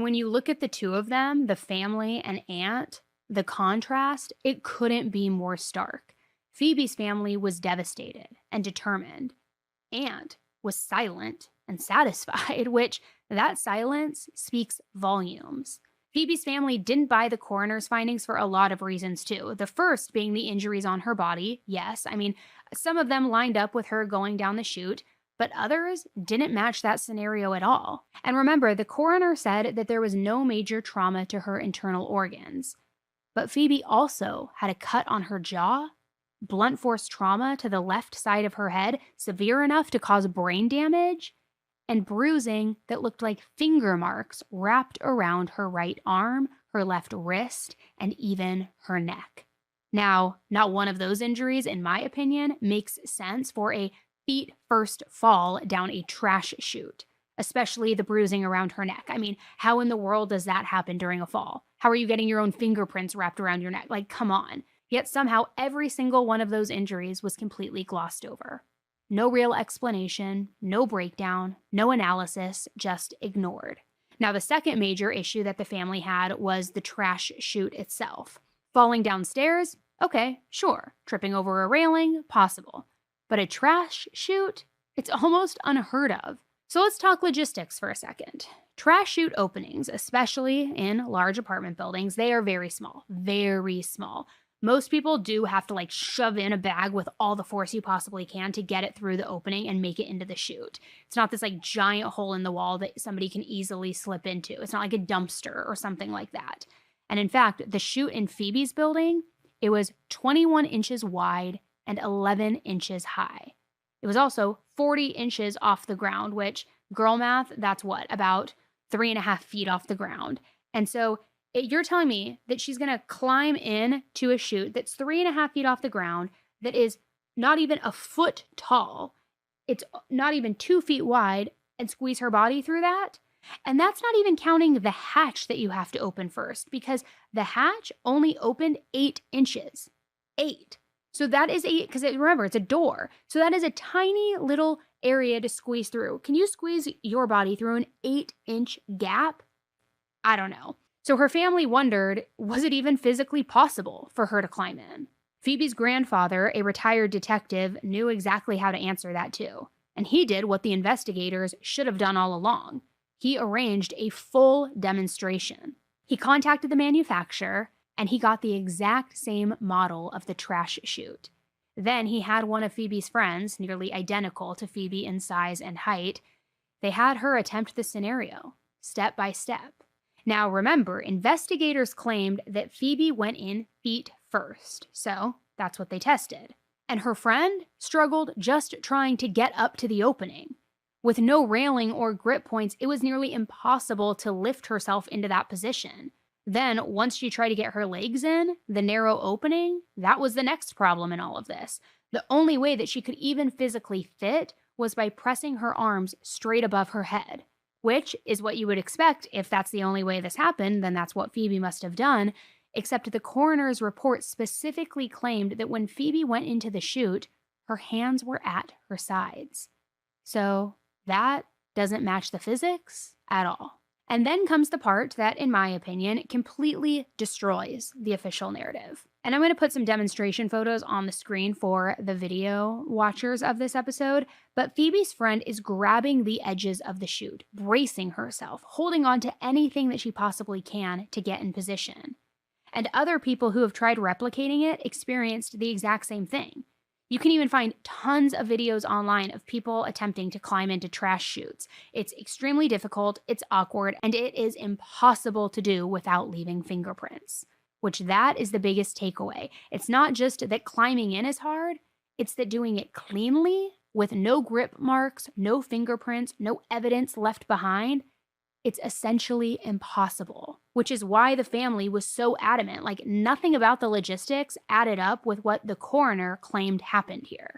when you look at the two of them, the family and aunt, the contrast, it couldn't be more stark. Phoebe's family was devastated and determined. Aunt was silent and satisfied, which that silence speaks volumes. Phoebe's family didn't buy the coroner's findings for a lot of reasons, too. The first being the injuries on her body. Yes, I mean, some of them lined up with her going down the chute, but others didn't match that scenario at all. And remember, the coroner said that there was no major trauma to her internal organs. But Phoebe also had a cut on her jaw, blunt force trauma to the left side of her head, severe enough to cause brain damage, and bruising that looked like finger marks wrapped around her right arm, her left wrist, and even her neck. Now, not one of those injuries, in my opinion, makes sense for a feet-first fall down a trash chute, especially the bruising around her neck. I mean, how in the world does that happen during a fall? How are you getting your own fingerprints wrapped around your neck? Like, come on. Yet somehow every single one of those injuries was completely glossed over. No real explanation, no breakdown, no analysis, just ignored. Now, the second major issue that the family had was the trash chute itself. Falling downstairs? Okay, sure. Tripping over a railing? Possible. But a trash chute? It's almost unheard of. So let's talk logistics for a second. Trash chute openings, especially in large apartment buildings, they are very small, very small. Most people do have to shove in a bag with all the force you possibly can to get it through the opening and make it into the chute. It's not this giant hole in the wall that somebody can easily slip into. It's not like a dumpster or something like that. And in fact, the chute in Phoebe's building, it was 21 inches wide and 11 inches high. It was also 40 inches off the ground, which, girl math, that's what, about 3.5 feet off the ground. And so you're telling me that she's going to climb in to a chute that's 3.5 feet off the ground, that is not even a foot tall, it's not even 2 feet wide, and squeeze her body through that? And that's not even counting the hatch that you have to open first, because the hatch only opened 8 inches. 8. So that is because remember, it's a door. So that is a tiny little area to squeeze through. Can you squeeze your body through an 8-inch gap? I don't know. So her family wondered, was it even physically possible for her to climb in? Phoebe's grandfather, a retired detective, knew exactly how to answer that too. And he did what the investigators should have done all along. He arranged a full demonstration. He contacted the manufacturer, and he got the exact same model of the trash chute. Then he had one of Phoebe's friends, nearly identical to Phoebe in size and height. They had her attempt the scenario, step by step. Now remember, investigators claimed that Phoebe went in feet first, so that's what they tested. And her friend struggled just trying to get up to the opening. With no railing or grip points, it was nearly impossible to lift herself into that position. Then, once she tried to get her legs in, the narrow opening, that was the next problem in all of this. The only way that she could even physically fit was by pressing her arms straight above her head, which is what you would expect. If that's the only way this happened, then that's what Phoebe must have done, except the coroner's report specifically claimed that when Phoebe went into the chute, her hands were at her sides. So that doesn't match the physics at all. And then comes the part that, in my opinion, completely destroys the official narrative. And I'm going to put some demonstration photos on the screen for the video watchers of this episode, but Phoebe's friend is grabbing the edges of the chute, bracing herself, holding on to anything that she possibly can to get in position. And other people who have tried replicating it experienced the exact same thing. You can even find tons of videos online of people attempting to climb into trash chutes. It's extremely difficult, it's awkward, and it is impossible to do without leaving fingerprints. Which that is the biggest takeaway. It's not just that climbing in is hard, it's that doing it cleanly, with no grip marks, no fingerprints, no evidence left behind, it's essentially impossible, which is why the family was so adamant. Nothing about the logistics added up with what the coroner claimed happened here.